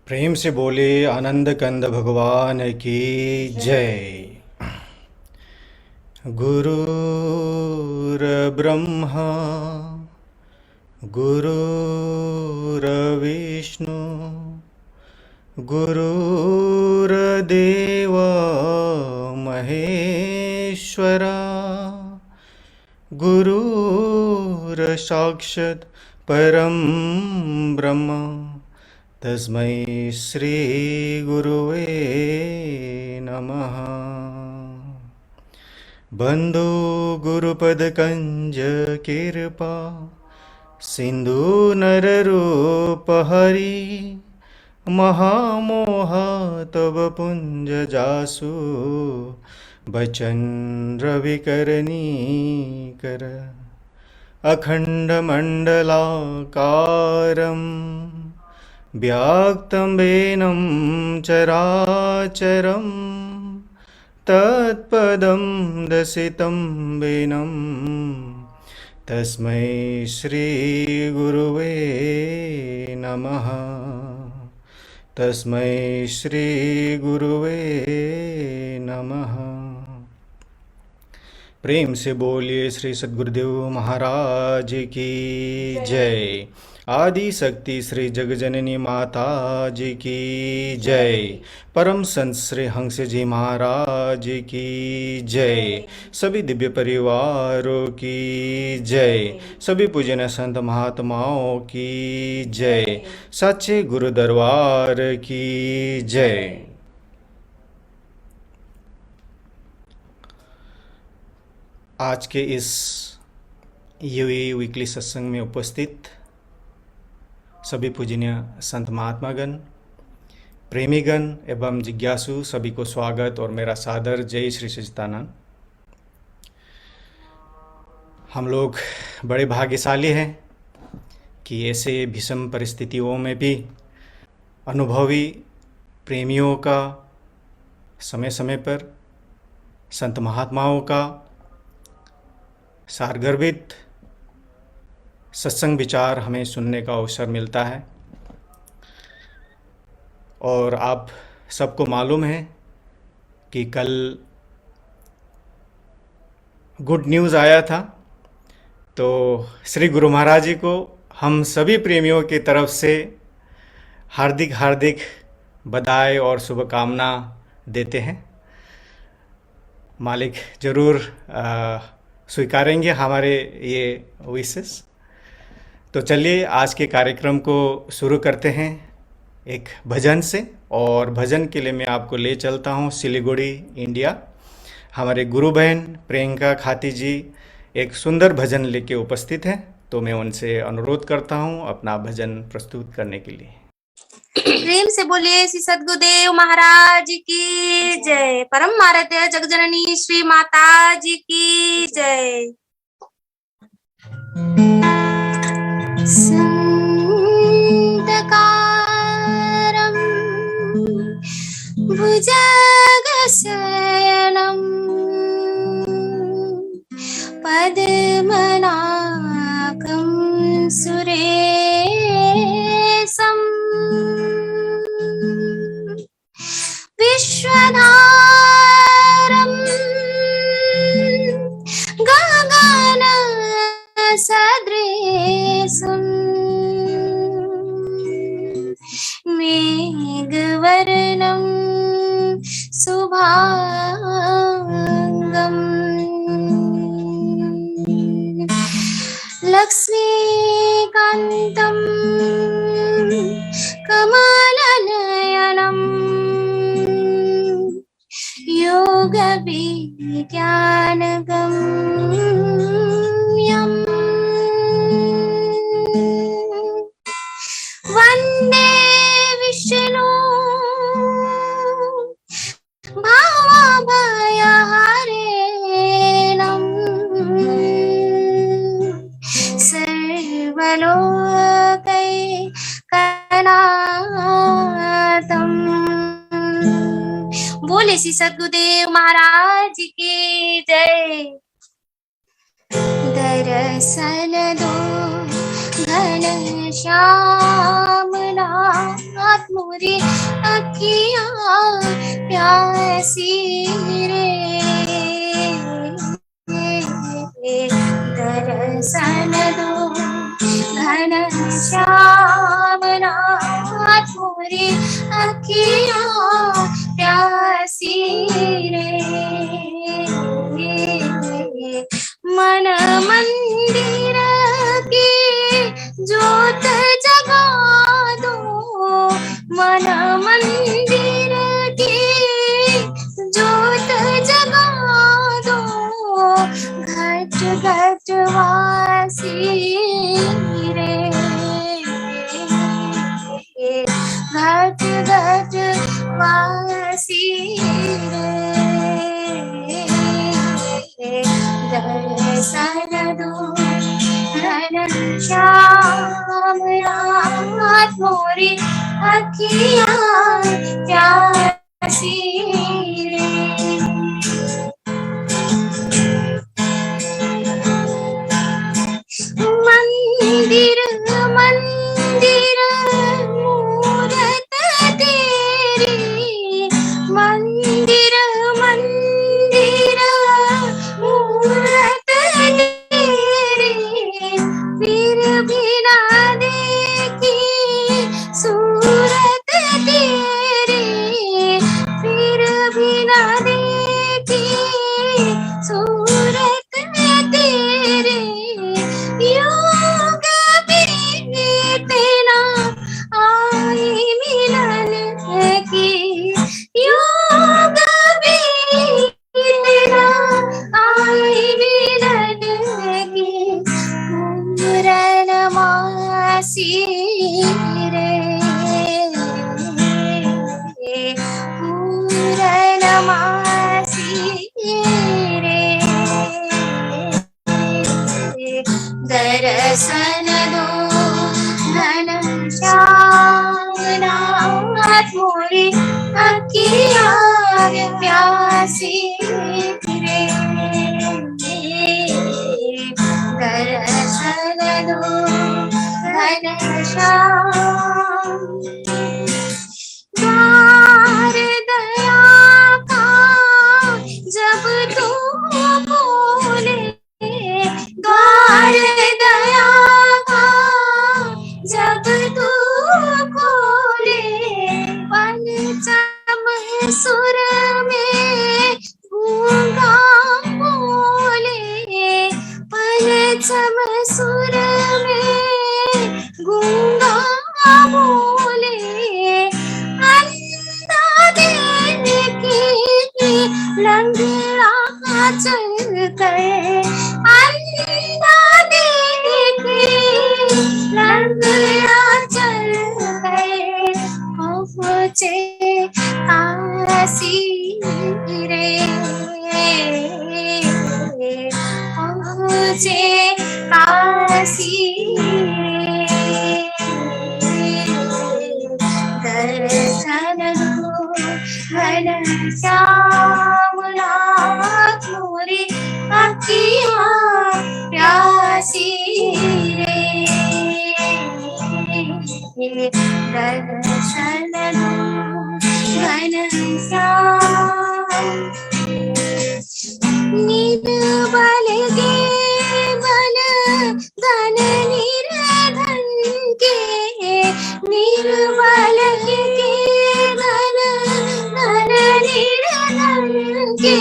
प्रेम से बोले आनंद कंद भगवान की जय। गुरुर् ब्रह्मा गुरुर्विष्णु गुरुर्देव महेश्वरा गुरुर्साक्षात् परं ब्रह्म तस्मै श्री गुरुवे नमः। बंधु गुरुपद कंज कृपा सिंधु नररूप हरि महामोह तव पुंज जासु बचन रविकरणी कर अखंड मंडलाकारं व्याक्तं वेनं चराचरं तत्पदं दर्शितं वेनं तस्मै श्री गुरुवे नमः। तस्मै श्री गुरुवे नमः। प्रेम से बोलिए श्री सद्गुरुदेव महाराज की जय। आदि शक्ति श्री जगजननी माता जी की जय। परम संत श्री हंस जी महाराज की जय। सभी दिव्य परिवारों की जय। सभी पूजनीय संत महात्माओं की जय। सच्चे गुरु दरबार की जय। आज के इस यूए वीकली सत्संग में उपस्थित सभी पूजनीय संत महात्मागण, प्रेमीगण एवं जिज्ञासु सभी को स्वागत और मेरा सादर जय श्री सच्चिदानंद। हम लोग बड़े भाग्यशाली हैं कि ऐसे भीषण परिस्थितियों में भी अनुभवी प्रेमियों का समय समय पर संत महात्माओं का सारगर्भित सत्संग विचार हमें सुनने का अवसर मिलता है। और आप सबको मालूम है कि कल गुड न्यूज़ आया था, तो श्री गुरु महाराज जी को हम सभी प्रेमियों की तरफ से हार्दिक हार्दिक बधाई और शुभकामना देते हैं। मालिक ज़रूर स्वीकारेंगे हमारे ये विशेष। तो चलिए आज के कार्यक्रम को शुरू करते हैं एक भजन से। और भजन के लिए मैं आपको ले चलता हूँ सिलीगुड़ी, इंडिया। हमारे गुरु बहन प्रियंका खाती जी एक सुंदर भजन लेके उपस्थित हैं, तो मैं उनसे अनुरोध करता हूँ अपना भजन प्रस्तुत करने के लिए। प्रेम से बोलिए श्री सद्गुरुदेव महाराज की जय। परम आराध्य जगजननी श्री माता जी की जय। संतकारं भुजगशयनं पद्मनाभं सुरेशं विश्वधारं गगनसदृशं मेघवर्णं शुभांगं लक्ष्मीकान्तं कमलनयनं योगविज्ञानगम्यं वन्दे विष्णु भावभयहरेणं सर्वलोकैकनाथं। बोले श्री सद्गुरुदेव महाराज की जय। दर्शन दो घन श्याम नाथ मोरी अखियाँ प्यासी रे, दर्शन दो घन श्याम नाथ मोरी अखियाँ प्यासी रे, मन मंदिर की ज्योत जगा दो, मन मंदिर की ज्योत जगा दो, घट घट वासी रे, घट घट वासी रे, दर्शन दो घन श्याम नाथ मोरी अखियाँ प्यासी रे, मंदिर मंदिर मूरत तेरी, मंदिर मंदिर मूरत तेरी, फिर भी ना देखी सूरत तेरी, फिर भी ना देखी सूरत तेरी, योग बीतना आई मिलन की, योग बीतना आई मिलन की, पूरन मासी रे, पूरन मासी रे, दर्शन दो घन श्याम नाथ मोरी अखियाँ प्यासी रे, दर्शन दो घन श्याम, द्वार दया का जब तू खोले, द्वार दया का जब तू खोले, पंचम सुर में गूंगा बोले, पंचम सुर में गूंगा बोले, अंधा देखी लंगड़ा चल कर, अंधा देखी लंगड़ा चल कर, पहुँचे काशी रे, पहुँचे काशी रे, दर्शन दो घन श्याम नाथ मोरी अखियाँ प्यासी रे, दर्शन दो घन श्याम, निर्बल के बल धन निर्धन के, निर्बल के धन धन निर्धन के,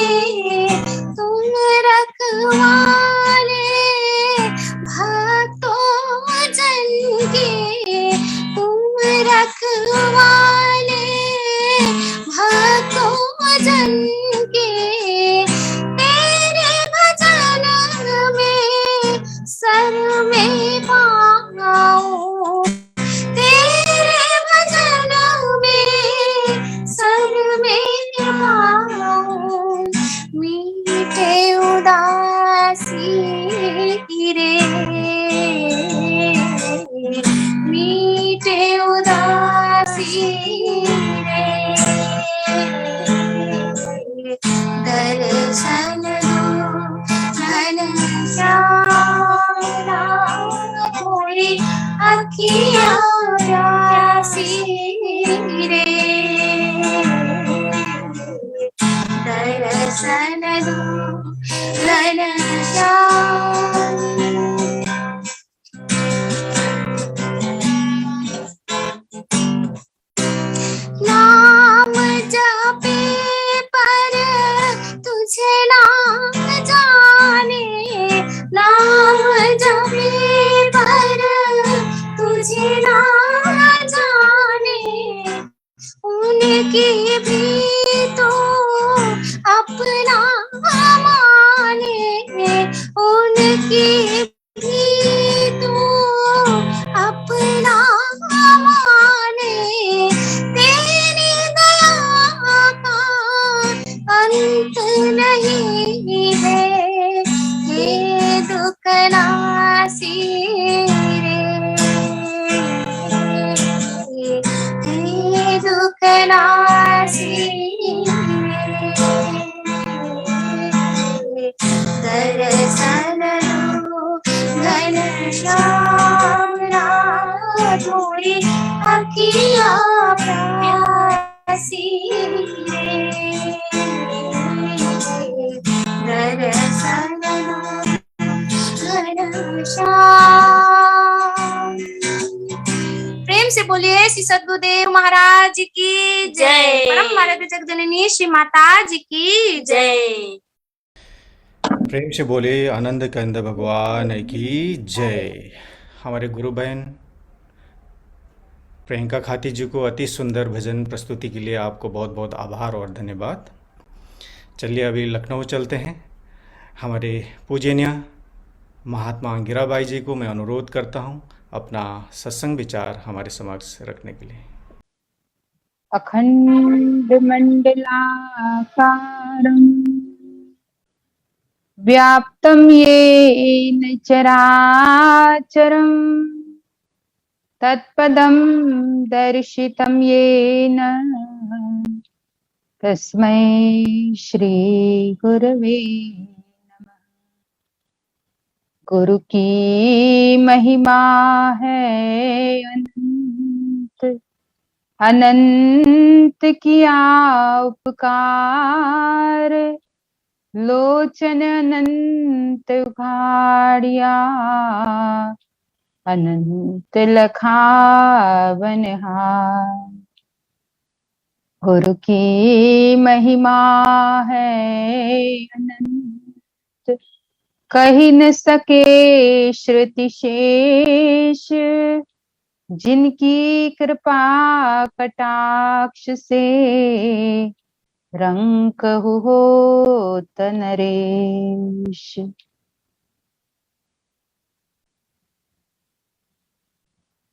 तुम रखवाले भक्तों जन के, तुम रखवाले भक्तों जन के, तेरे भजन में सर में पाऊं, तेरे भजन में सर में पाऊं, मीठे उदासी रे, मीठे उदासी रे, उनकी भी तो अपना माने, उनकी भी तो अपना माने, तेरी दया का अंत नहीं है, ये दुख नासी रे, ये दुख नासी रे, दर्शन दो घनश्याम राधोरी अखिया प्यासी रे, दर्शन दो घनश्याम। प्रेम से बोलिए श्री सद्गुरुदेव महाराज की जय। परम आराध्य जगजननी श्री माता जी की जय। प्रेम से बोले आनंद कंद भगवान की जय। हमारे गुरु बहन प्रियंका खाती जी को अति सुंदर भजन प्रस्तुति के लिए आपको बहुत बहुत आभार और धन्यवाद। चलिए अभी लखनऊ चलते हैं। हमारे पूजनीय महात्मा अंगिराबाई जी को मैं अनुरोध करता हूं अपना सत्संग विचार हमारे समक्ष रखने के लिए। अखंड मंडलाकारं व्याप्तं येन चराचरं तत्पदं दर्शितं येन तस्मै श्री गुरवे नमः। गुरु की महिमा है अनंत, अनंत किया उपकार, लोचन अनंत उघाड़िया, अनंत लखावनहार। गुरु की महिमा है अनंत, कही न सके श्रुति शेष, जिनकी कृपा कटाक्ष से रंक हो नरेश।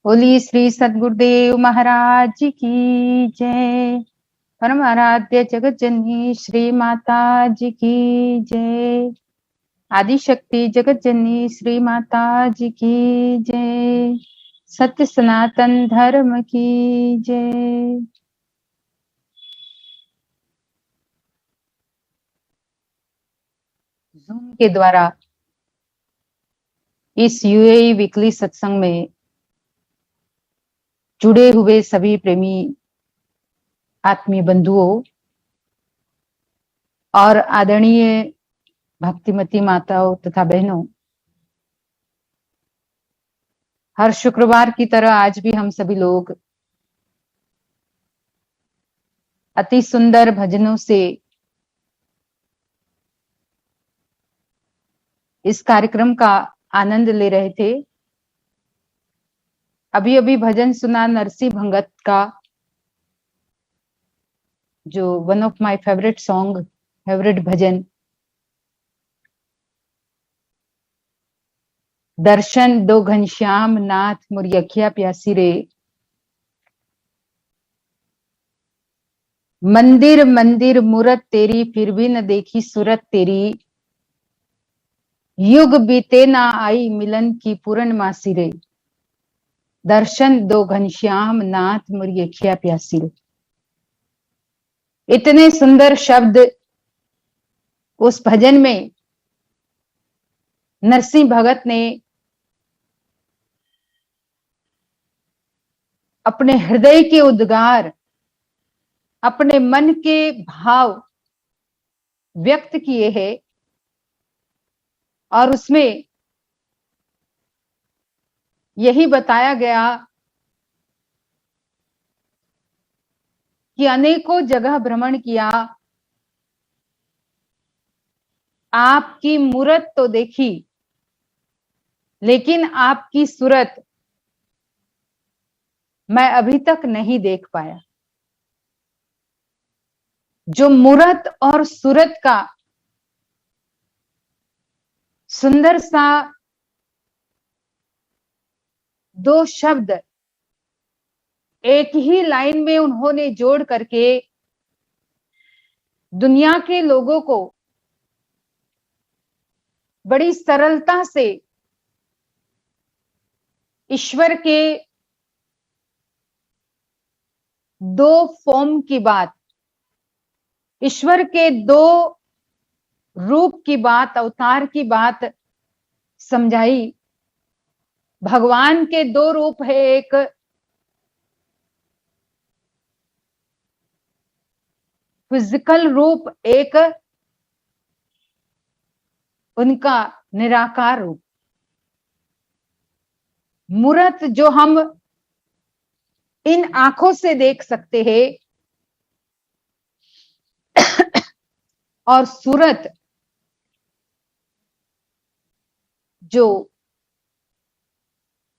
बोलिए श्री सद्गुरुदेव महाराज की जय। परम आराध्य जगत जननी श्री माता जी की जय। आदि शक्ति जगत जननी श्री माता जी की जय। सत्य सनातन धर्म की जय। जूम के द्वारा इस यूएई वीकली सत्संग में जुड़े हुए सभी प्रेमी आत्मीय बंधुओं और आदरणीय भक्तिमती माताओं तथा बहनों, हर शुक्रवार की तरह आज भी हम सभी लोग अति सुंदर भजनों से इस कार्यक्रम का आनंद ले रहे थे। अभी अभी भजन सुना नरसी भंगत का, जो one of my favourite song, favourite भजन, दर्शन दो घनश्याम नाथ मोरी अखिया प्यासी रे। मंदिर मंदिर मूरत तेरी फिर भी न देखी सूरत तेरी, युग बीते ना आई मिलन की पूर्णमासी रे। दर्शन दो घनश्याम नाथ मोरी अखिया प्यासी रे। इतने सुंदर शब्द उस भजन में नरसिंह भगत ने अपने हृदय के उद्गार, अपने मन के भाव व्यक्त किए हैं। और उसमें यही बताया गया कि अनेकों जगह भ्रमण किया, आपकी मूरत तो देखी लेकिन आपकी सूरत मैं अभी तक नहीं देख पाया। जो मूरत और सूरत का सुंदर सा दो शब्द एक ही लाइन में उन्होंने जोड़ करके दुनिया के लोगों को बड़ी सरलता से ईश्वर के दो फॉर्म की बात, ईश्वर के दो रूप की बात, अवतार की बात समझाई। भगवान के दो रूप है, एक फिजिकल रूप, एक उनका निराकार रूप। मूरत जो हम इन आंखों से देख सकते हैं और सूरत जो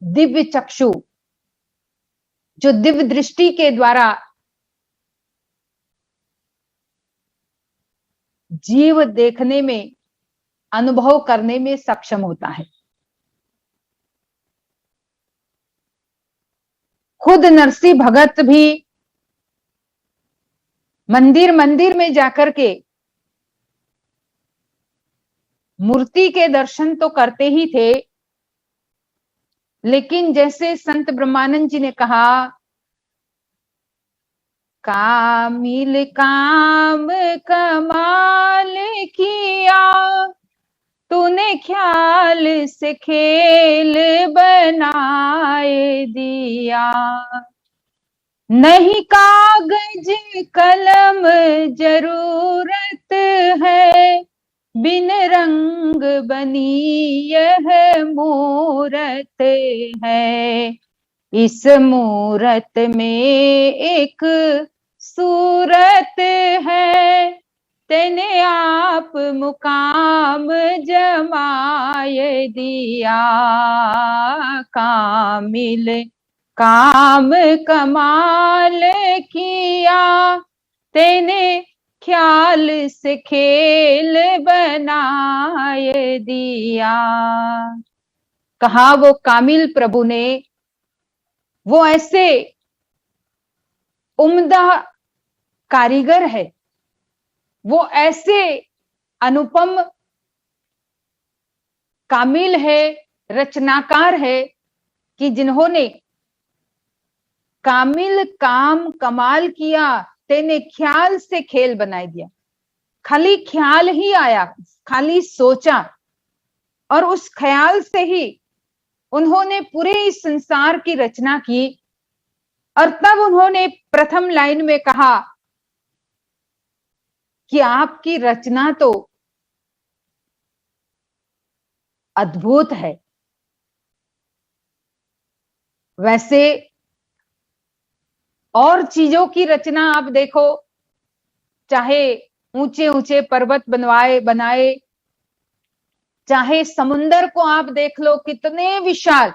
दिव्य चक्षु, जो दिव्य दृष्टि के द्वारा जीव देखने में, अनुभव करने में सक्षम होता है। खुद नरसिंह भगत भी मंदिर मंदिर में जाकर के मूर्ति के दर्शन तो करते ही थे, लेकिन जैसे संत ब्रह्मानंद जी ने कहा, कामिल काम कमाल किया, तूने ख्याल से खेल बनाए दिया। नहीं कागज कलम जरूरत है, बिन रंग बनी यह मूरत है। इस मूरत में एक सूरत है, तेने आप मुकाम जमाए दिया। कामिल काम कमाल किया, तेने ख्याल से खेल बनाए दिया। कहा वो कामिल प्रभु ने, वो ऐसे उम्दा कारीगर है, वो ऐसे अनुपम कामिल है, रचनाकार है कि जिन्होंने कामिल काम कमाल किया, तेने ख्याल से खेल बनाई दिया। खाली ख्याल ही आया, खाली सोचा और उस ख्याल से ही उन्होंने पूरे इस संसार की रचना की। और तब उन्होंने प्रथम लाइन में कहा कि आपकी रचना तो अद्भुत है। वैसे और चीजों की रचना आप देखो, चाहे ऊंचे ऊंचे पर्वत बनाए, चाहे समुंदर को आप देख लो, कितने विशाल,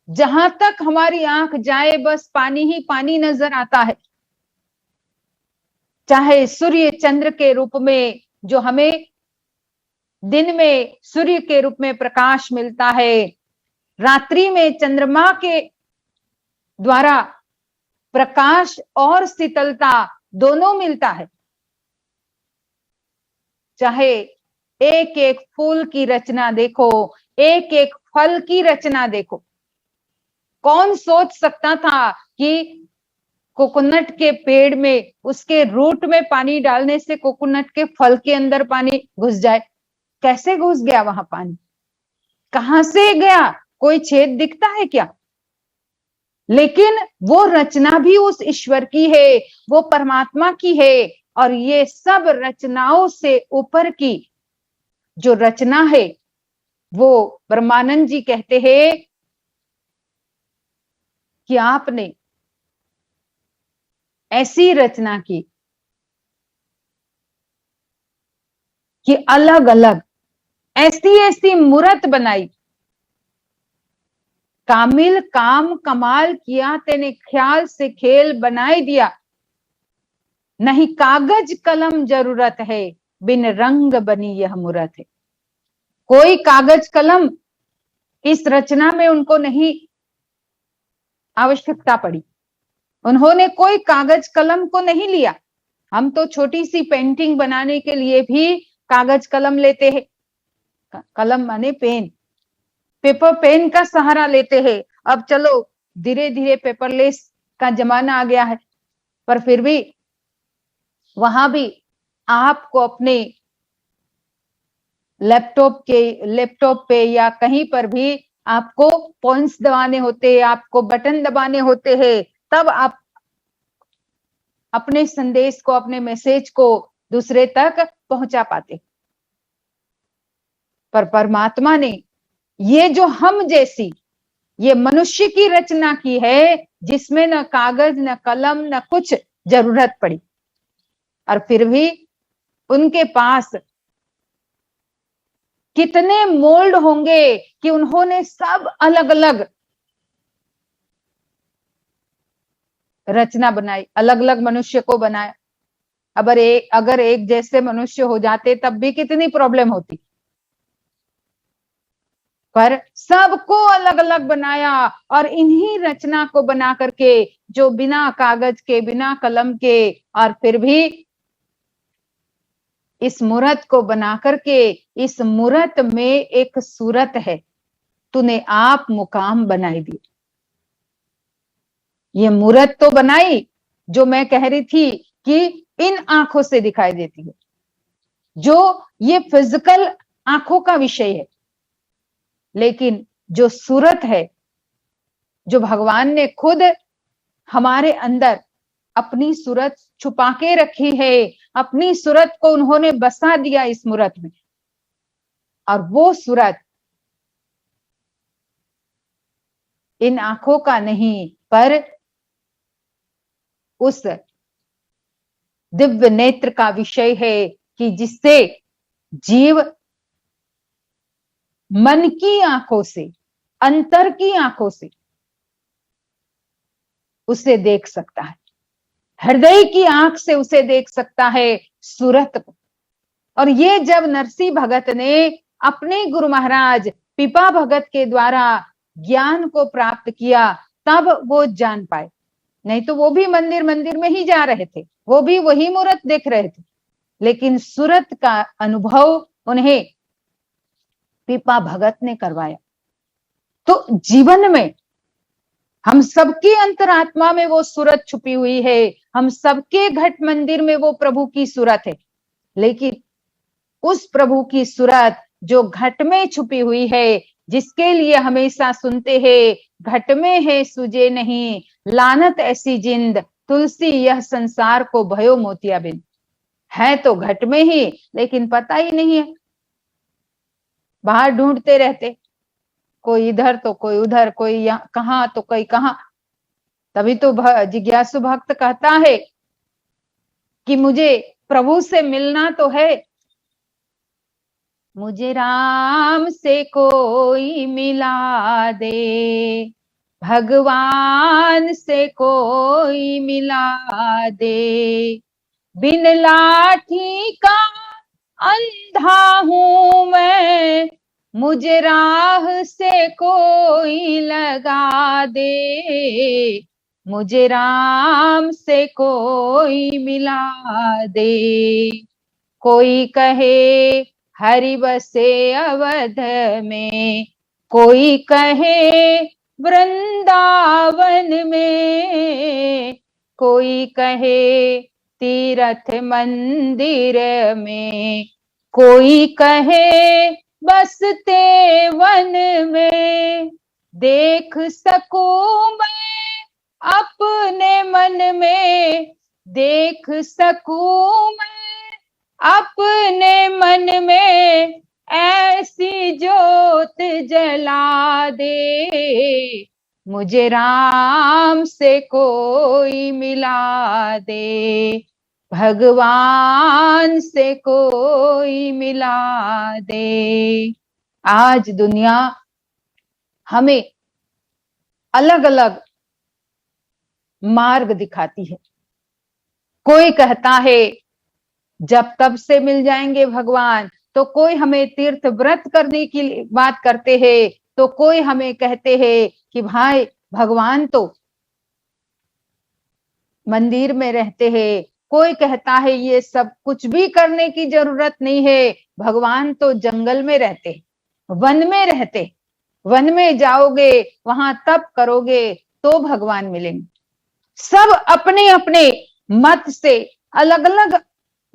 जहां तक हमारी आंख जाए बस पानी ही पानी नजर आता है। चाहे सूर्य चंद्र के रूप में, जो हमें दिन में सूर्य के रूप में प्रकाश मिलता है, रात्रि में चंद्रमा के द्वारा प्रकाश और शीतलता दोनों मिलता है। चाहे एक एक फूल की रचना देखो, एक एक फल की रचना देखो। कौन सोच सकता था कि कोकोनट के पेड़ में, उसके रूट में पानी डालने से कोकोनट के फल के अंदर पानी घुस जाए? कैसे घुस गया वहां पानी? कहां से गया? कोई छेद दिखता है क्या? लेकिन वो रचना भी उस ईश्वर की है, वो परमात्मा की है। और ये सब रचनाओं से ऊपर की जो रचना है, वो ब्रह्मानंद जी कहते हैं कि आपने ऐसी रचना की कि अलग अलग ऐसी ऐसी मूरत बनाई। कामिल काम कमाल किया, तेने ख्याल से खेल बनाए दिया। नहीं कागज कलम जरूरत है, बिन रंग बनी यह मूरत है। कोई कागज कलम इस रचना में उनको नहीं आवश्यकता पड़ी, उन्होंने कोई कागज कलम को नहीं लिया। हम तो छोटी सी पेंटिंग बनाने के लिए भी कागज कलम लेते हैं, कलम माने पेन, पेपर पेन का सहारा लेते हैं। अब चलो धीरे धीरे पेपरलेस का जमाना आ गया है, पर फिर भी वहां भी आपको अपने लैपटॉप पे या कहीं पर भी आपको पॉइंट्स दबाने होते हैं, आपको बटन दबाने होते हैं, तब आप अपने संदेश को, अपने मैसेज को दूसरे तक पहुंचा पाते। पर परमात्मा ने ये जो हम जैसी ये मनुष्य की रचना की है, जिसमें न कागज न कलम न कुछ जरूरत पड़ी, और फिर भी उनके पास कितने मोल्ड होंगे कि उन्होंने सब अलग अलग रचना बनाई, अलग अलग मनुष्य को बनाया। अगर एक जैसे मनुष्य हो जाते तब भी कितनी प्रॉब्लम होती, पर सबको अलग अलग बनाया। और इन्हीं रचना को बना करके, जो बिना कागज के, बिना कलम के, और फिर भी इस मूरत को बना करके, इस मूरत में एक सूरत है, तूने आप मुकाम बनाई दी। ये मूरत तो बनाई जो मैं कह रही थी कि इन आंखों से दिखाई देती है, जो ये फिजिकल आंखों का विषय है, लेकिन जो सूरत है, जो भगवान ने खुद हमारे अंदर अपनी सूरत छुपा के रखी है, अपनी सूरत को उन्होंने बसा दिया इस मूरत में, और वो सूरत इन आंखों का नहीं, पर उस दिव्य नेत्र का विषय है कि जिससे जीव मन की आंखों से, अंतर की आंखों से उसे देख सकता है, हृदय की आंख से उसे देख सकता है सूरत को। और ये जब नरसिंह भगत ने अपने गुरु महाराज पिपा भगत के द्वारा ज्ञान को प्राप्त किया, तब वो जान पाए। नहीं तो वो भी मंदिर मंदिर में ही जा रहे थे, वो भी वही मूरत देख रहे थे, लेकिन सूरत का अनुभव उन्हें पिपा भगत ने करवाया। तो जीवन में हम सबके अंतरात्मा में वो सूरत छुपी हुई है, हम सबके घट मंदिर में वो प्रभु की सूरत है, लेकिन उस प्रभु की सूरत जो घट में छुपी हुई है, जिसके लिए हमेशा सुनते हैं, घट में है सुजे नहीं, लानत ऐसी जिंद, तुलसी यह संसार को भयो मोतियाबिंद। है तो घट में ही, लेकिन पता ही नहीं है, बाहर ढूंढते रहते, कोई इधर तो कोई उधर, कोई कहां तो कोई कहां। तभी तो जिज्ञासु भक्त कहता है कि मुझे प्रभु से मिलना तो है, मुझे राम से कोई मिला दे, भगवान से कोई मिला दे, बिन लाठी का अंधा हूं मैं, मुझे राह से कोई लगा दे, मुझे राम से कोई मिला दे। कोई कहे हरि बसे अवध में, कोई कहे वृंदावन में, कोई कहे तीर्थ मंदिर में, कोई कहे बसते वन में, देख सकूं मैं अपने मन में, देख सकूं मैं अपने मन में, ऐसी ज्योत जला दे, मुझे राम से कोई मिला दे, भगवान से कोई मिला दे। आज दुनिया हमें अलग अलग मार्ग दिखाती है, कोई कहता है जब तब से मिल जाएंगे भगवान, तो कोई हमें तीर्थ व्रत करने की बात करते हैं, तो कोई हमें कहते हैं कि भाई भगवान तो मंदिर में रहते हैं। कोई कहता है ये सब कुछ भी करने की जरूरत नहीं है, भगवान तो जंगल में रहते, वन में रहते, वन में जाओगे वहां तप करोगे तो भगवान मिलेंगे। सब अपने अपने मत से अलग अलग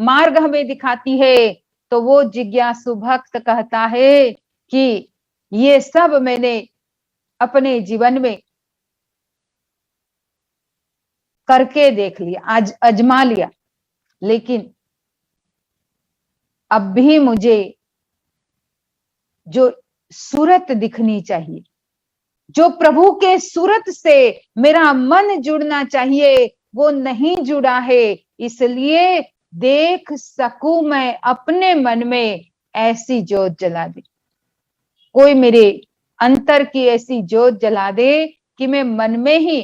मार्ग हमें दिखाती है। तो वो जिज्ञासु भक्त कहता है कि ये सब मैंने अपने जीवन में करके देख लिया, आज अजमा लिया, लेकिन अब भी मुझे जो सूरत दिखनी चाहिए, जो प्रभु के सूरत से मेरा मन जुड़ना चाहिए, वो नहीं जुड़ा है। इसलिए देख सकूं मैं अपने मन में ऐसी ज्योत जला दे, कोई मेरे अंतर की ऐसी ज्योत जला दे कि मैं मन में ही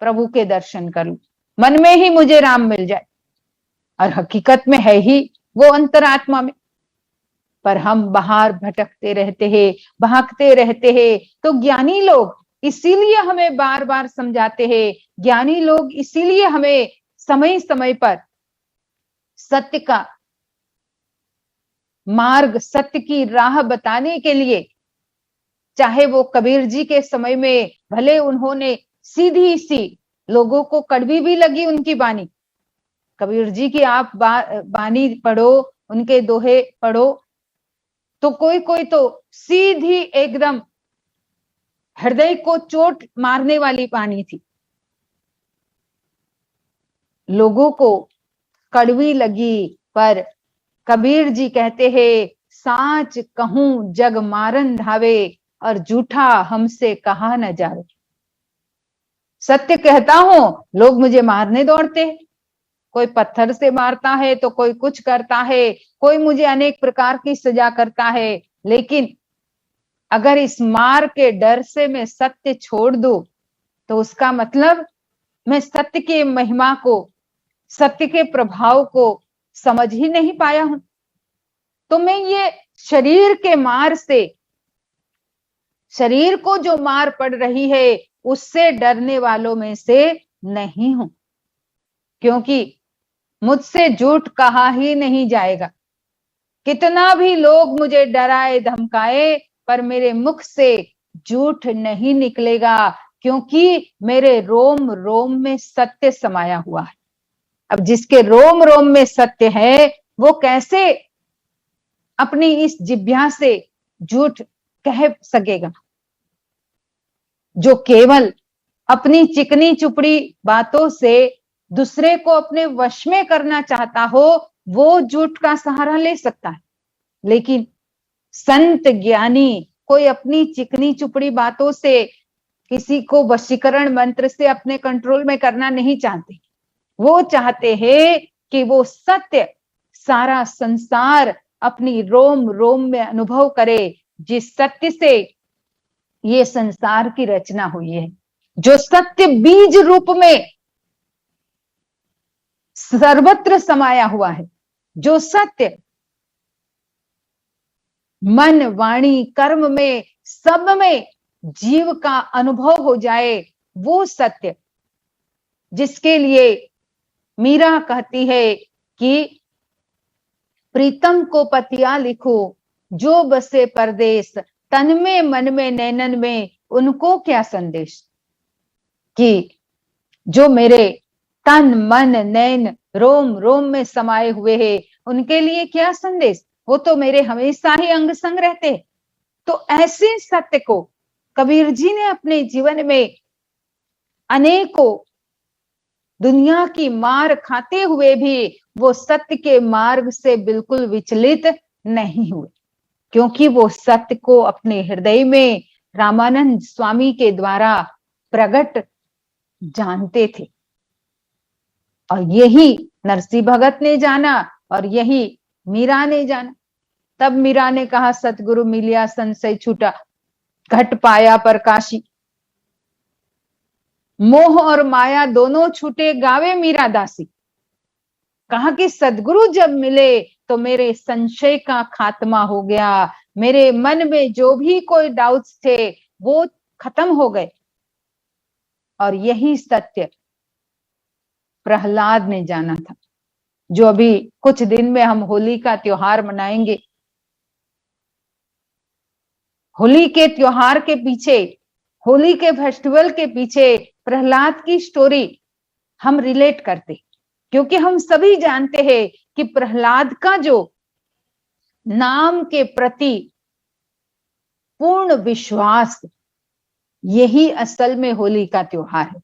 प्रभु के दर्शन करूं, मन में ही मुझे राम मिल जाए। और हकीकत में है ही वो अंतरात्मा में, पर हम बाहर भटकते रहते हैं, भागते रहते हैं। तो ज्ञानी लोग इसीलिए हमें बार बार समझाते हैं, ज्ञानी लोग इसीलिए हमें समय समय पर सत्य का मार्ग, सत्य की राह बताने के लिए, चाहे वो कबीर जी के समय में भले उन्होंने सीधी सी, लोगों को कड़वी भी लगी उनकी बानी, कबीर जी की आप बानी पढ़ो, उनके दोहे पढ़ो, तो कोई कोई तो सीधी एकदम हृदय को चोट मारने वाली बानी थी, लोगों को कड़वी लगी। पर कबीर जी कहते हैं साच कहूं जग मारन धावे, और झूठा हमसे कहा न जावे। सत्य कहता हूं, लोग मुझे मारने दौड़ते हैं, कोई पत्थर से मारता है तो कोई कुछ करता है, कोई मुझे अनेक प्रकार की सजा करता है, लेकिन अगर इस मार के डर से मैं सत्य छोड़ दूं, तो उसका मतलब मैं सत्य की महिमा को, सत्य के प्रभाव को समझ ही नहीं पाया हूं। तो मैं ये शरीर के मार से, शरीर को जो मार पड़ रही है उससे डरने वालों में से नहीं हूं, क्योंकि मुझसे झूठ कहा ही नहीं जाएगा। कितना भी लोग मुझे डराए धमकाए, पर मेरे मुख से झूठ नहीं निकलेगा, क्योंकि मेरे रोम रोम में सत्य समाया हुआ है। अब जिसके रोम रोम में सत्य है, वो कैसे अपनी इस जिह्वा से झूठ कह सकेगा। जो केवल अपनी चिकनी चुपड़ी बातों से दूसरे को अपने वश में करना चाहता हो, वो झूठ का सहारा ले सकता है, लेकिन संत ज्ञानी कोई अपनी चिकनी चुपड़ी बातों से किसी को वशीकरण मंत्र से अपने कंट्रोल में करना नहीं चाहते। वो चाहते हैं कि वो सत्य सारा संसार अपनी रोम रोम में अनुभव करे, जिस सत्य से ये संसार की रचना हुई है, जो सत्य बीज रूप में सर्वत्र समाया हुआ है, जो सत्य मन वाणी कर्म में सब में जीव का अनुभव हो जाए, वो सत्य जिसके लिए मीरा कहती है कि प्रीतम को पतिया लिखो जो बसे परदेश, तन में मन में नैनन में उनको क्या संदेश। कि जो मेरे तन मन नैन रोम रोम में समाये हुए हैं, उनके लिए क्या संदेश, वो तो मेरे हमेशा ही अंग संग रहते हैं। तो ऐसे सत्य को कबीर जी ने अपने जीवन में अनेकों दुनिया की मार खाते हुए भी वो सत्य के मार्ग से बिल्कुल विचलित नहीं हुए, क्योंकि वो सत्य को अपने हृदय में रामानंद स्वामी के द्वारा प्रकट जानते थे। और यही नरसिंह भगत ने जाना और यही मीरा ने जाना। तब मीरा ने कहा सतगुरु मिलिया संशय छूटा, घट पाया प्रकाशी, मोह और माया दोनों छूटे गावे मीरा दासी। कहा कि सदगुरु जब मिले तो मेरे संशय का खात्मा हो गया, मेरे मन में जो भी कोई डाउट्स थे वो खत्म हो गए। और यही सत्य प्रहलाद ने जाना था, जो अभी कुछ दिन में हम होली का त्योहार मनाएंगे। होली के त्योहार के पीछे, होली के फेस्टिवल के पीछे प्रहलाद की स्टोरी हम रिलेट करते, क्योंकि हम सभी जानते हैं कि प्रहलाद का जो नाम के प्रति पूर्ण विश्वास, यही असल में होली का त्योहार है।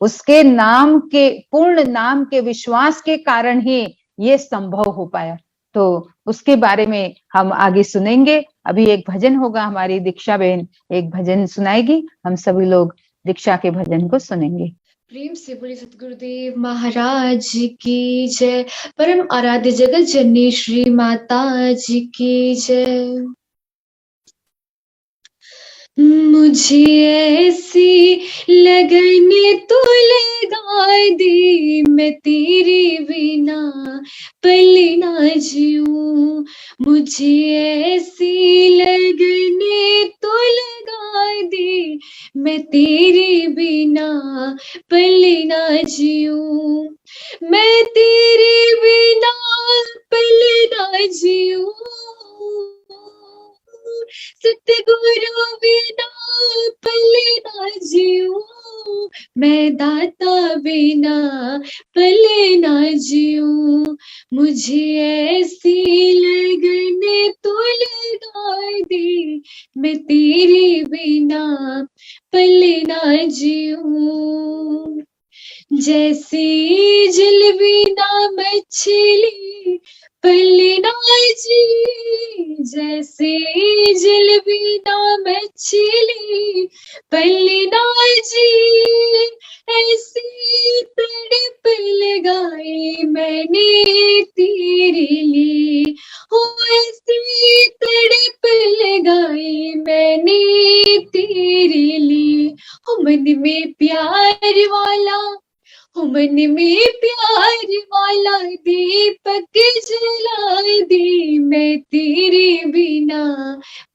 उसके नाम के, पूर्ण नाम के विश्वास के कारण ही ये संभव हो पाया। तो उसके बारे में हम आगे सुनेंगे। अभी एक भजन होगा, हमारी दीक्षा बहन एक भजन सुनाएगी, हम सभी लोग दीक्षा के भजन को सुनेंगे। प्रेम से बोले सतगुरुदेव महाराज की जय। परम आराध्य जगत जननी श्री माता जी की जय। मुझे ऐसी लगन तो लगा दी, मैं तेरे बिना पल ना जीऊं। मुझे ऐसी लगन तो लगा दी, मैं तेरे बिना पल ना जीऊं। मैं तेरे बिना पल ना जीऊं। सतगुरु बिना पल ना जीऊं। मैं दाता बिना पल ना जीऊं। मुझे ऐसी लगन तो लगा दी, मैं तेरे बिना पल ना जीऊं। जैसी जल बिना मछली पल ना जी, जैसे जल बिना मछली पल ना जी, ऐसी तड़प लगाई मैंने तेरे लिए। हो ऐसी तड़प लगाई मैंने तेरे लिए। हो मन में प्यार वाला, हो मन में प्यार वाला दीपक जला दी, मैं तेरे बिना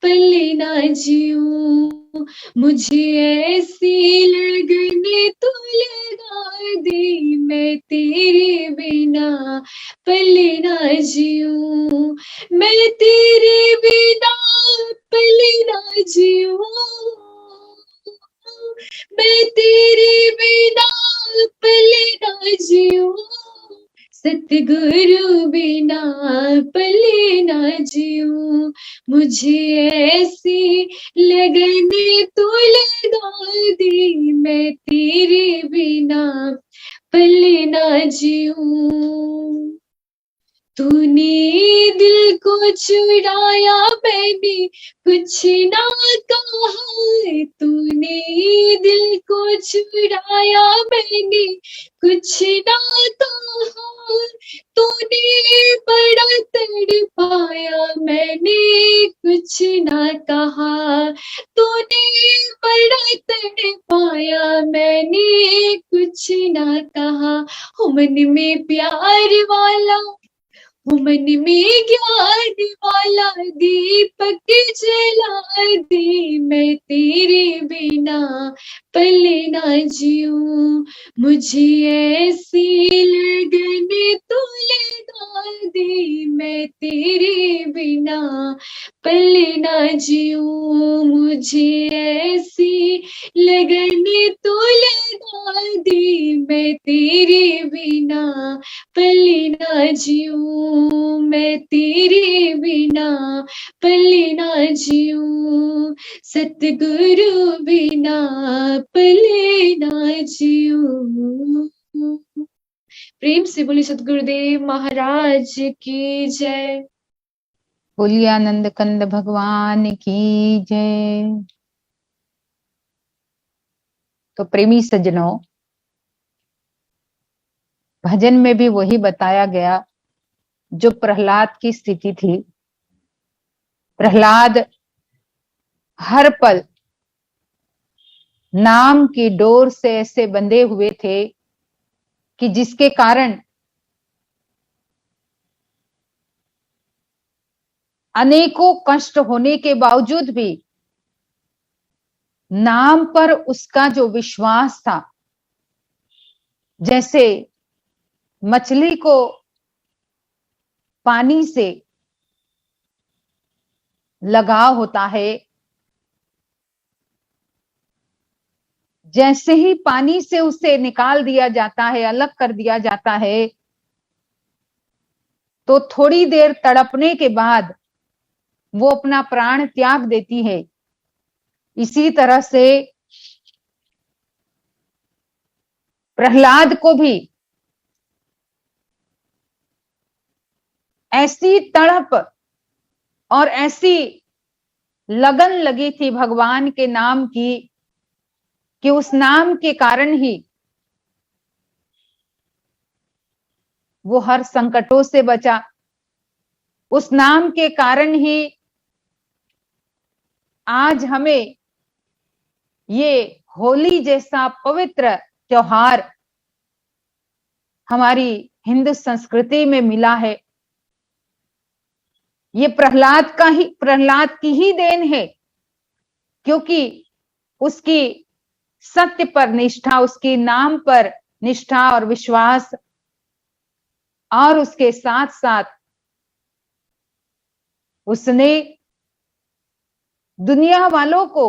पल ना जीऊं। मुझे ऐसी लगन तो लगा दी, मैं तेरे बिना पल ना जीऊं। मैं तेरे बिना पल ना जीऊं। मैं तेरे बिना पल ना जीऊं। सतगुरु बिना पल ना जीऊं। मुझे ऐसी लगन तो लगा दी, मैं तेरे बिना पल ना जीऊं। तूने दिल को चुराया मैंने कुछ ना कहा, तूने दिल को चुराया मैंने कुछ ना कहा। तूने बड़ा तड़पाया मैंने कुछ ना कहा। तूने बड़ा तड़पाया मैंने कुछ ना कहा। हो मन में प्यार वाला, हो मन में ज्ञान वाला दीपक जला दे, मैं तेरे बिना पल ना जीऊं। मुझे ऐसी लगन तो लगा दे, मैं तेरे बिना पल ना जीऊं। मुझे ऐसी लगन तो लगा दे, मैं तेरे बिना पल ना जीऊं। मैं तेरे बिना पल ना जीऊं। सतगुरु बिना पल ना जीऊं। प्रेम से बोली सतगुरुदेव महाराज की जय। बोलिए आनंद कंद भगवान की जय। तो प्रेमी सज्जनों, भजन में भी वही बताया गया जो प्रहलाद की स्थिति थी। प्रहलाद हर पल नाम की डोर से ऐसे बंधे हुए थे कि जिसके कारण अनेकों कष्ट होने के बावजूद भी नाम पर उसका जो विश्वास था, जैसे मछली को पानी से लगाव होता है, जैसे ही पानी से उसे निकाल दिया जाता है, अलग कर दिया जाता है, तो थोड़ी देर तड़पने के बाद वो अपना प्राण त्याग देती है। इसी तरह से प्रहलाद को भी ऐसी तड़प और ऐसी लगन लगी थी भगवान के नाम की कि उस नाम के कारण ही वो हर संकटों से बचा। उस नाम के कारण ही आज हमें ये होली जैसा पवित्र त्योहार हमारी हिंदू संस्कृति में मिला है। ये प्रहलाद की ही देन है, क्योंकि उसकी सत्य पर निष्ठा, उसके नाम पर निष्ठा और विश्वास, और उसके साथ साथ उसने दुनिया वालों को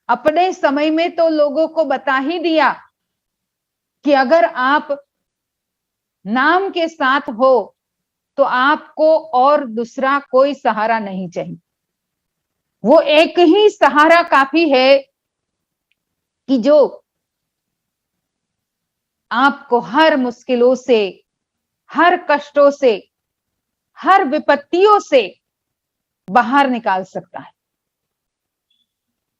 अपने समय में तो लोगों को बता ही दिया कि अगर आप नाम के साथ हो तो आपको और दूसरा कोई सहारा नहीं चाहिए। वो एक ही सहारा काफी है कि जो आपको हर मुश्किलों से, हर कष्टों से, हर विपत्तियों से बाहर निकाल सकता है।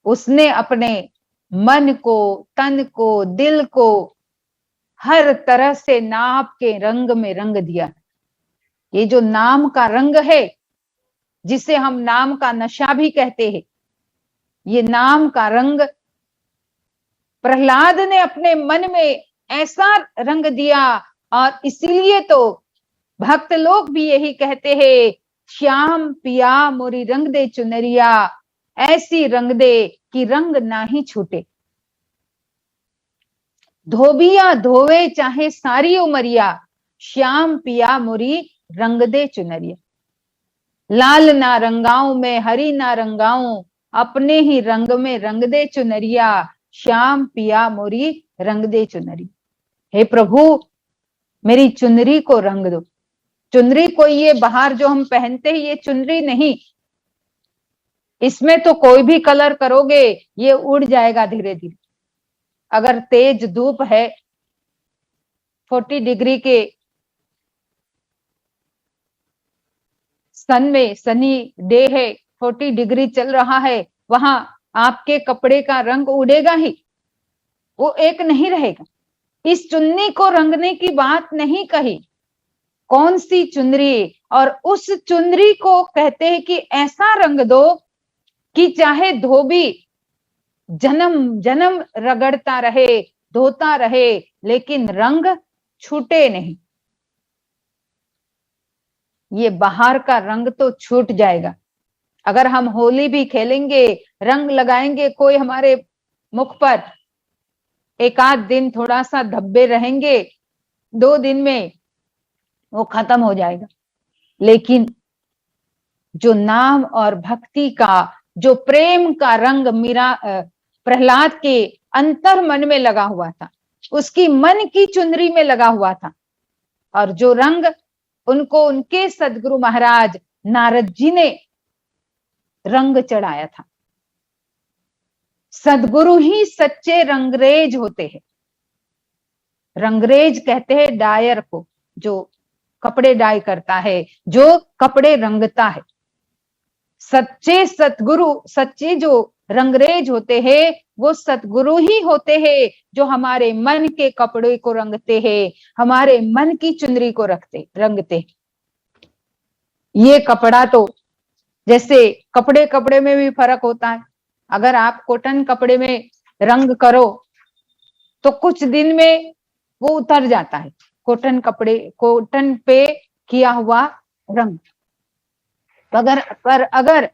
उसने अपने मन को, तन को, दिल को हर तरह से नाम के रंग में रंग दिया। ये जो नाम का रंग है, जिसे हम नाम का नशा भी कहते हैं, ये नाम का रंग प्रहलाद ने अपने मन में ऐसा रंग दिया। और इसीलिए तो भक्त लोग भी यही कहते हैं, श्याम पिया मोरी रंग दे चुनरिया, ऐसी रंग दे कि रंग ना ही छूटे। धोबिया धोवे चाहे सारी उमरिया, श्याम पिया मोरी रंग दे चुनरिया। लाल ना रंगाऊं मैं हरी ना रंगाऊं, अपने ही रंग में रंग दे चुनरिया, श्याम पिया मोरी रंग दे चुनरी। हे प्रभु, मेरी चुनरी को रंग दो। चुनरी कोई ये बाहर जो हम पहनते हैं ये चुनरी नहीं, इसमें तो कोई भी कलर करोगे ये उड़ जाएगा धीरे धीरे। अगर तेज धूप है, 40 डिग्री के सन में, सनी डे है, 40 डिग्री चल रहा है, वहां आपके कपड़े का रंग उड़ेगा ही, वो एक नहीं रहेगा। इस चुन्नी को रंगने की बात नहीं कही, कौन सी चुनरी, और उस चुनरी को कहते हैं कि ऐसा रंग दो कि चाहे धोबी जन्म जन्म रगड़ता रहे, धोता रहे, लेकिन रंग छूटे नहीं। ये बाहर का रंग तो छूट जाएगा। अगर हम होली भी खेलेंगे, रंग लगाएंगे, कोई हमारे मुख पर एक आध दिन थोड़ा सा धब्बे रहेंगे, 2 दिन में वो खत्म हो जाएगा। लेकिन जो नाम और भक्ति का, जो प्रेम का रंग मीरा प्रहलाद के अंतर मन में लगा हुआ था, उसकी मन की चुनरी में लगा हुआ था, और जो रंग उनको उनके सदगुरु महाराज नारद जी ने रंग चढ़ाया था। सदगुरु ही सच्चे रंगरेज होते हैं। रंगरेज कहते हैं डायर को, जो कपड़े डाई करता है, जो कपड़े रंगता है। सच्चे सतगुरु, सच्चे जो रंगरेज होते हैं, वो सतगुरु ही होते हैं, जो हमारे मन के कपड़े को रंगते हैं, हमारे मन की चुनरी को रंगते। ये कपड़ा तो जैसे कपड़े में भी फर्क होता है। अगर आप कॉटन कपड़े में रंग करो तो कुछ दिन में वो उतर जाता है, कॉटन पे किया हुआ रंग। पर अगर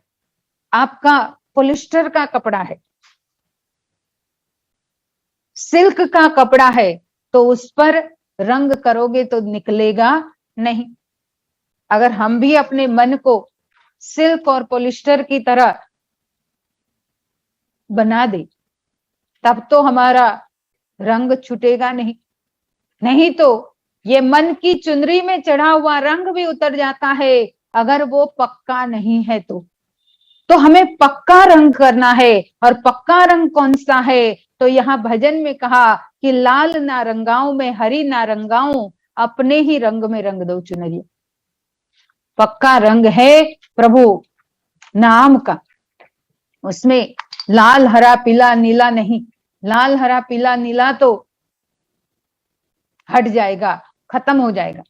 आपका पॉलिस्टर का कपड़ा है, सिल्क का कपड़ा है, तो उस पर रंग करोगे तो निकलेगा नहीं। अगर हम भी अपने मन को सिल्क और पॉलिस्टर की तरह बना दे, तब तो हमारा रंग छूटेगा नहीं। नहीं तो ये मन की चुनरी में चढ़ा हुआ रंग भी उतर जाता है, अगर वो पक्का नहीं है तो हमें पक्का रंग करना है। और पक्का रंग कौन सा है? तो यहाँ भजन में कहा कि लाल ना रंगाऊं मैं, हरी ना रंगाऊं, अपने ही रंग में रंग दो चुनरिया। पक्का रंग है प्रभु नाम का, उसमें लाल हरा पीला नीला नहीं। लाल हरा पीला नीला तो हट जाएगा, खत्म हो जाएगा।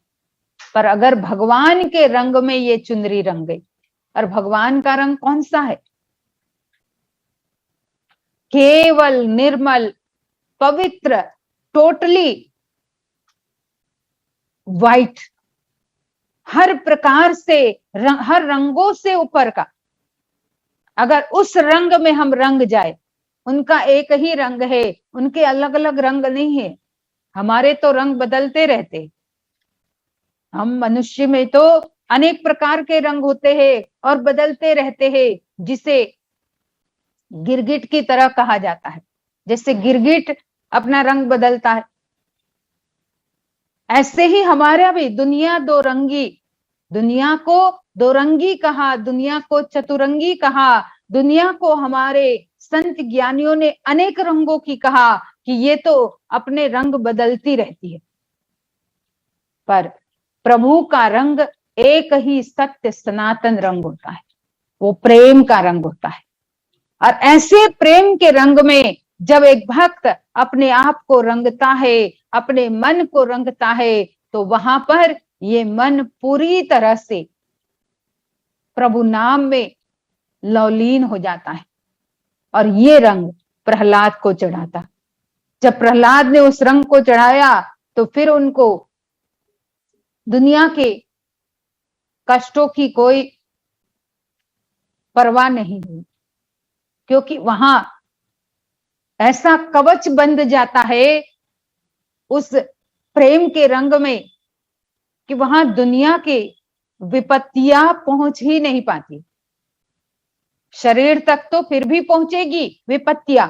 पर अगर भगवान के रंग में ये चुनरी रंग गई, और भगवान का रंग कौन सा है? केवल, निर्मल, पवित्र, टोटली वाइट, हर प्रकार से हर रंगों से ऊपर का। अगर उस रंग में हम रंग जाए, उनका एक ही रंग है, उनके अलग अलग रंग नहीं है। हमारे तो रंग बदलते रहते, हम मनुष्य में तो अनेक प्रकार के रंग होते हैं और बदलते रहते हैं, जिसे गिरगिट की तरह कहा जाता है। जैसे गिरगिट अपना रंग बदलता है, ऐसे ही हमारा भी दुनिया दो रंगी। दुनिया को दो रंगी कहा, दुनिया को चतुरंगी कहा, दुनिया को हमारे संत ज्ञानियों ने अनेक रंगों की कहा कि ये तो अपने रंग बदलती रहती है। पर प्रभु का रंग एक ही सत्य सनातन रंग होता है, वो प्रेम का रंग होता है। और ऐसे प्रेम के रंग में जब एक भक्त अपने आप को रंगता है, अपने मन को रंगता है, तो वहां पर ये मन पूरी तरह से प्रभु नाम में लवलीन हो जाता है। और ये रंग प्रहलाद को चढ़ाता। जब प्रहलाद ने उस रंग को चढ़ाया तो फिर उनको दुनिया के कष्टों की कोई परवाह नहीं हुई, क्योंकि वहां ऐसा कवच बंध जाता है उस प्रेम के रंग में कि वहां दुनिया के विपत्तियां पहुंच ही नहीं पाती। शरीर तक तो फिर भी पहुंचेगी विपत्तियां,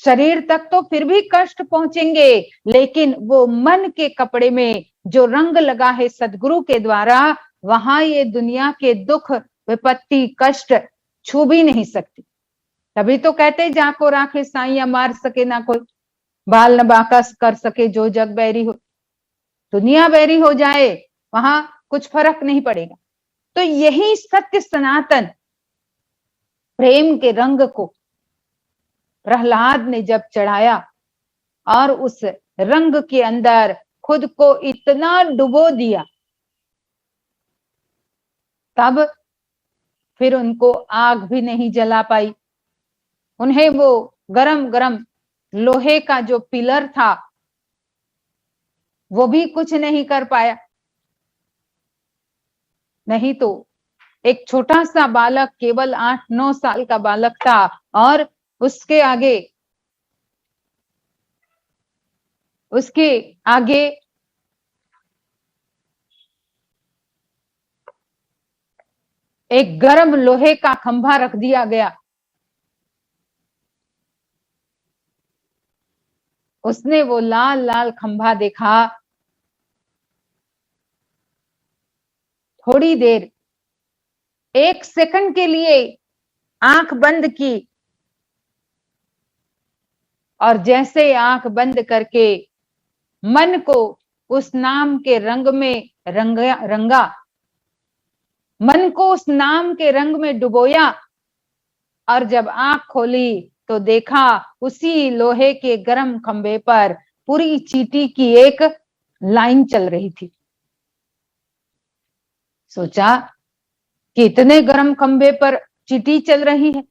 शरीर तक तो फिर भी कष्ट पहुंचेंगे, लेकिन वो मन के कपड़े में जो रंग लगा है सदगुरु के द्वारा, वहां ये दुनिया के दुख विपत्ति कष्ट छू भी नहीं सकती। तभी तो कहते जाको राखे साइया, मार सके ना कोई, बाल न बाका कर सके जो जग बैरी हो। दुनिया बैरी हो जाए, वहां कुछ फर्क नहीं पड़ेगा। तो यही सत्य सनातन प्रेम के रंग को प्रहलाद ने जब चढ़ाया और उस रंग के अंदर खुद को इतना डुबो दिया, तब फिर उनको आग भी नहीं जला पाई। उन्हें वो गरम गरम लोहे का जो पिलर था वो भी कुछ नहीं कर पाया। नहीं तो एक छोटा सा बालक, केवल 8-9 साल का बालक था, और उसके आगे एक गरम लोहे का खंभा रख दिया गया। उसने वो लाल लाल खंभा देखा, थोड़ी देर 1 सेकंड के लिए आंख बंद की, और जैसे आंख बंद करके मन को उस नाम के रंग में रंगा, मन को उस नाम के रंग में डुबोया, और जब आंख खोली तो देखा उसी लोहे के गरम खंभे पर पूरी चींटी की एक लाइन चल रही थी। सोचा कि इतने गरम खंभे पर चींटी चल रही है,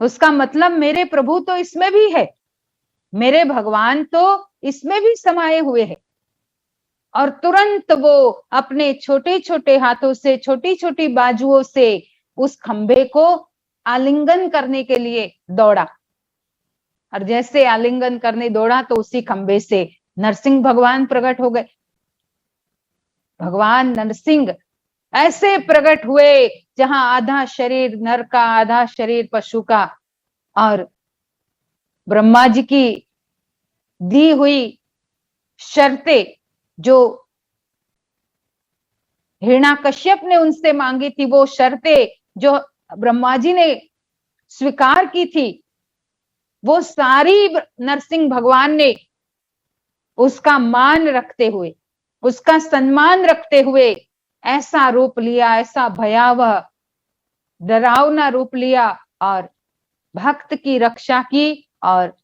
उसका मतलब मेरे प्रभु तो इसमें भी है, मेरे भगवान तो इसमें भी समाये हुए हैं। और तुरंत वो अपने छोटे छोटे हाथों से, छोटी छोटी बाजुओं से उस खंभे को आलिंगन करने के लिए दौड़ा। और जैसे आलिंगन करने दौड़ा तो उसी खंभे से नरसिंह भगवान प्रकट हो गए। भगवान नरसिंह ऐसे प्रकट हुए जहां आधा शरीर नर का, आधा शरीर पशु का, और ब्रह्मा जी की दी हुई शर्तें जो हिरण्याकश्यप ने उनसे मांगी थी, वो शर्तें जो ब्रह्मा जी ने स्वीकार की थी, वो सारी नरसिंह भगवान ने उसका मान रखते हुए, उसका सम्मान रखते हुए ऐसा रूप लिया, ऐसा भयावह डरावना रूप लिया और भक्त की रक्षा की और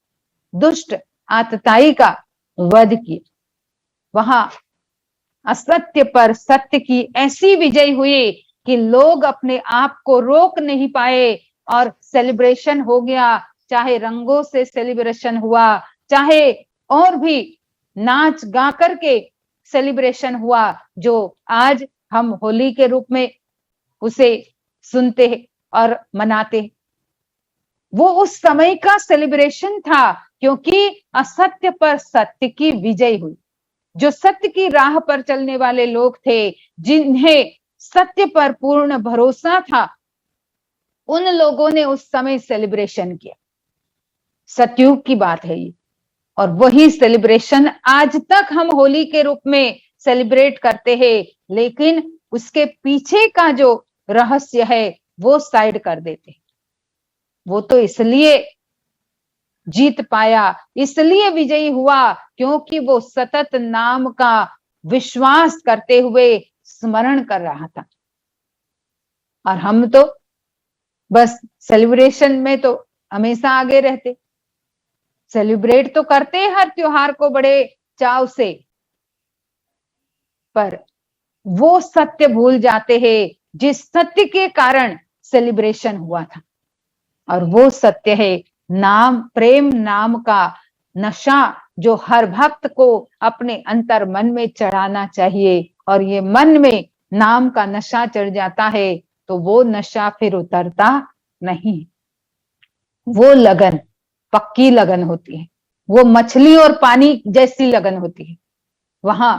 दुष्ट आतताई का वध किया। वहां असत्य पर सत्य की ऐसी विजय हुई कि लोग अपने आप को रोक नहीं पाए और सेलिब्रेशन हो गया। चाहे रंगों से सेलिब्रेशन हुआ, चाहे और भी नाच गा करके सेलिब्रेशन हुआ, जो आज हम होली के रूप में उसे सुनते हैं और मनाते हैं। वो उस समय का सेलिब्रेशन था, क्योंकि असत्य पर सत्य की विजय हुई। जो सत्य की राह पर चलने वाले लोग थे, जिन्हें सत्य पर पूर्ण भरोसा था, उन लोगों ने उस समय सेलिब्रेशन किया। सतयुग की बात है ये, और वही सेलिब्रेशन आज तक हम होली के रूप में सेलिब्रेट करते हैं, लेकिन उसके पीछे का जो रहस्य है वो साइड कर देते हैं। वो तो इसलिए जीत पाया, इसलिए विजयी हुआ, क्योंकि वो सतत नाम का विश्वास करते हुए स्मरण कर रहा था। और हम तो बस सेलिब्रेशन में तो हमेशा आगे रहते, सेलिब्रेट तो करते हैं हर त्योहार को बड़े चाव से, पर वो सत्य भूल जाते हैं जिस सत्य के कारण सेलिब्रेशन हुआ था। और वो सत्य है नाम, प्रेम नाम का नशा, जो हर भक्त को अपने अंतर मन में चढ़ाना चाहिए। और ये मन में नाम का नशा चढ़ जाता है तो वो नशा फिर उतरता नहीं। वो लगन पक्की लगन होती है, वो मछली और पानी जैसी लगन होती है। वहां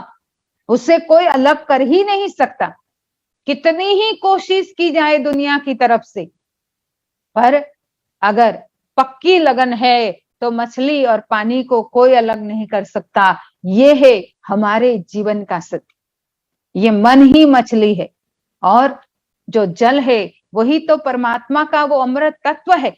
उसे कोई अलग कर ही नहीं सकता, कितनी ही कोशिश की जाए दुनिया की तरफ से, पर अगर पक्की लगन है तो मछली और पानी को कोई अलग नहीं कर सकता। ये है हमारे जीवन का सत्य। ये मन ही मछली है और जो जल है वही तो परमात्मा का वो अमृत तत्व है।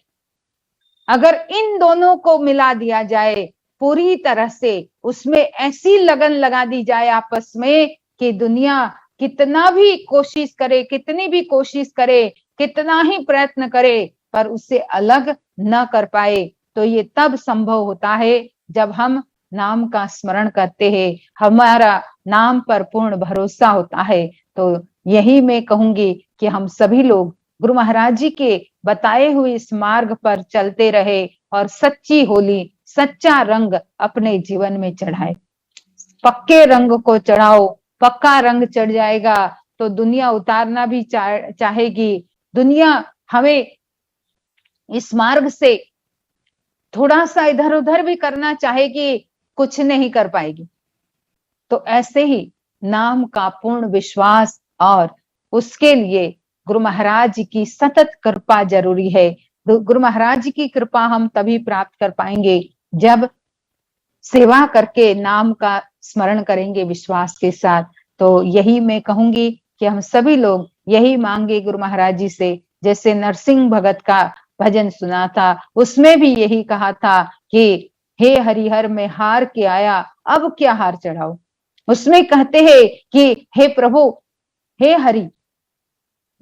अगर इन दोनों को मिला दिया जाए पूरी तरह से, उसमें ऐसी लगन लगा दी जाए आपस में कि दुनिया कितना भी कोशिश करे, कितनी भी कोशिश करे, कितना ही प्रयत्न करे, पर उससे अलग न कर पाए, तो ये तब संभव होता है जब हम नाम का स्मरण करते हैं, हमारा नाम पर पूर्ण भरोसा होता है। तो यही मैं कहूंगी कि हम सभी लोग गुरु महाराज जी के बताए हुए इस मार्ग पर चलते रहे और सच्ची होली, सच्चा रंग अपने जीवन में चढ़ाए। पक्के रंग को चढ़ाओ, पक्का रंग चढ़ जाएगा तो दुनिया उतारना भी चाहेगी। दुनिया हमें इस मार्ग से थोड़ा सा इधर उधर भी करना चाहेगी, कुछ नहीं कर पाएगी। तो ऐसे ही नाम का पूर्ण विश्वास और उसके लिए गुरु महाराज जी की सतत कृपा जरूरी है। गुरु महाराज जी की कृपा हम तभी प्राप्त कर पाएंगे जब सेवा करके नाम का स्मरण करेंगे विश्वास के साथ। तो यही मैं कहूंगी कि हम सभी लोग यही मांगे गुरु महाराज जी से। जैसे नरसिंह भगत का भजन सुना था, उसमें भी यही कहा था कि हे हरिहर मैं हार के आया, अब क्या हार चढ़ाओ। उसमें कहते हैं कि हे प्रभु, हे हरि,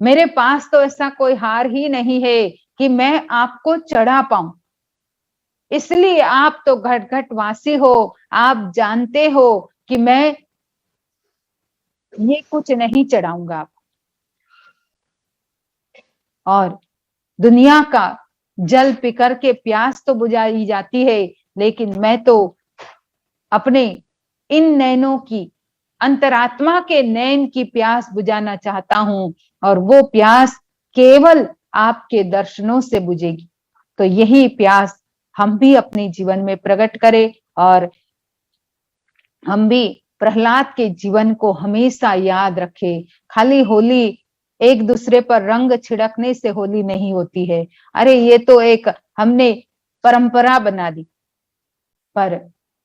मेरे पास तो ऐसा कोई हार ही नहीं है कि मैं आपको चढ़ा पाऊं, इसलिए आप तो घट घट वासी हो, आप जानते हो कि मैं ये कुछ नहीं चढ़ाऊंगा आप। और दुनिया का जल पीकर के प्यास तो बुझाई जाती है, लेकिन मैं तो अपने इन नैनों की अंतरात्मा के नयन की प्यास बुझाना चाहता हूं, और वो प्यास केवल आपके दर्शनों से बुझेगी। तो यही प्यास हम भी अपने जीवन में प्रकट करें, और हम भी प्रहलाद के जीवन को हमेशा याद रखें। खाली होली एक दूसरे पर रंग छिड़कने से होली नहीं होती है। अरे ये तो एक हमने परंपरा बना दी, पर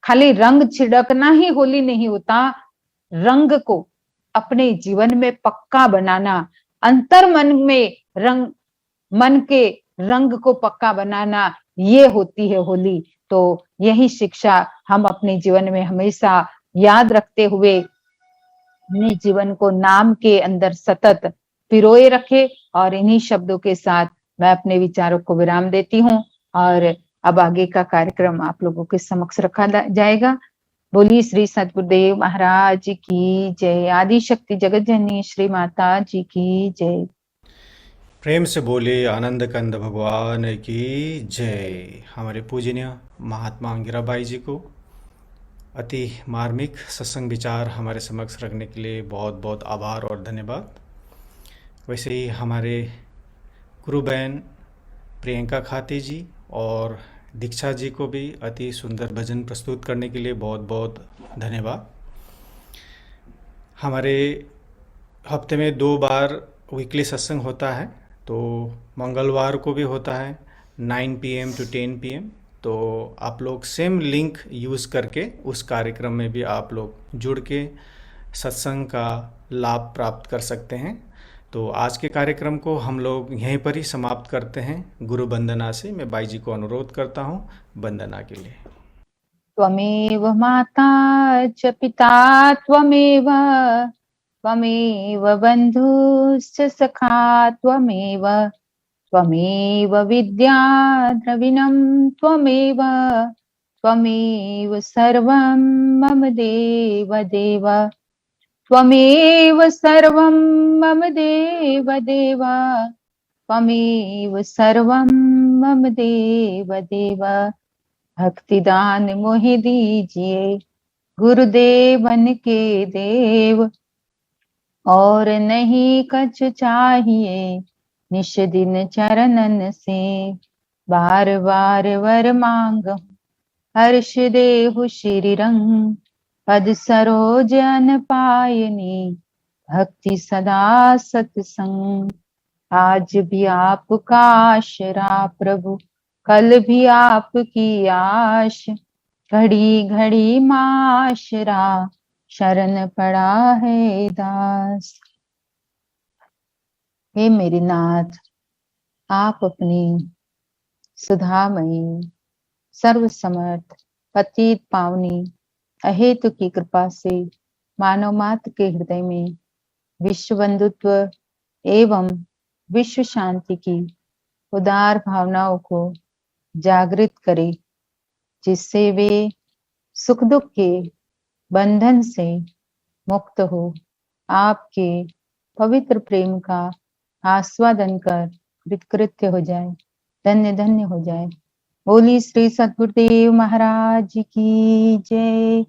खाली रंग छिड़कना ही होली नहीं होता। रंग को अपने जीवन में पक्का बनाना, अंतर मन में रंग, मन के रंग को पक्का बनाना, ये होती है होली। तो यही शिक्षा हम अपने जीवन में हमेशा याद रखते हुए अपने जीवन को नाम के अंदर सतत पिरोए रखे। और इन्हीं शब्दों के साथ मैं अपने विचारों को विराम देती हूँ, और अब आगे का कार्यक्रम आप लोगों के समक्ष रखा जाएगा। बोली श्री सद्गुरुदेव महाराज की जय। आदि शक्ति जगत जननी श्री माता जी की जय। प्रेम से बोले आनंद कंद भगवान की जय। हमारे पूजनीय महात्मा अंगिरा बाई जी को अति मार्मिक सत्संग विचार हमारे समक्ष रखने के लिए बहुत बहुत आभार और धन्यवाद। वैसे ही हमारे गुरु बहन प्रियंका खाती जी और दीक्षा जी को भी अति सुंदर भजन प्रस्तुत करने के लिए बहुत बहुत धन्यवाद। हमारे हफ्ते में 2 बार वीकली सत्संग होता है, तो मंगलवार को भी होता है 9 PM to 10 PM। तो आप लोग सेम लिंक यूज़ करके उस कार्यक्रम में भी आप लोग जुड़ के सत्संग का लाभ प्राप्त कर सकते हैं। तो आज के कार्यक्रम को हम लोग यहीं पर ही समाप्त करते हैं गुरु वंदना से। मैं बाई जी को अनुरोध करता हूँ वंदना के लिए। त्वमेव माता च पिता त्वमेव, त्वमेव बन्धुश्च सखा त्वमेव, त्वमेव विद्या द्रविणं त्वमेव, त्वमेव सर्वं मम देव देव, त्वमेव सर्वं मम देव देव, त्वमेव सर्वं मम देव देव। भक्तिदान मोहि दीजिए गुरुदेवन के देव, और नहीं कछु चाहिए निश दिन चरणन से। बार बार वर मांगहु हर्ष देहु श्री रंग, पद सरोज अन पायनी भक्ति सदा सत्संग। आज भी आपका आशरा प्रभु, कल भी आपकी आश, घड़ी घड़ी माशरा शरण पड़ा है दास। हे मेरे नाथ, आप अपनी सुधामयी सर्व समर्थ पतित पावनी अहेतु की कृपा से मानव मात्र के हृदय में विश्व बंधुत्व एवं विश्व शांति की उदार भावनाओं को जागृत करे, जिससे वे सुख दुख के बंधन से मुक्त हो, आपके पवित्र प्रेम का आस्वादन कर कृतकृत्य हो जाए, धन्य धन्य हो जाए। बोली श्री सद्गुरुदेव महाराज की जय।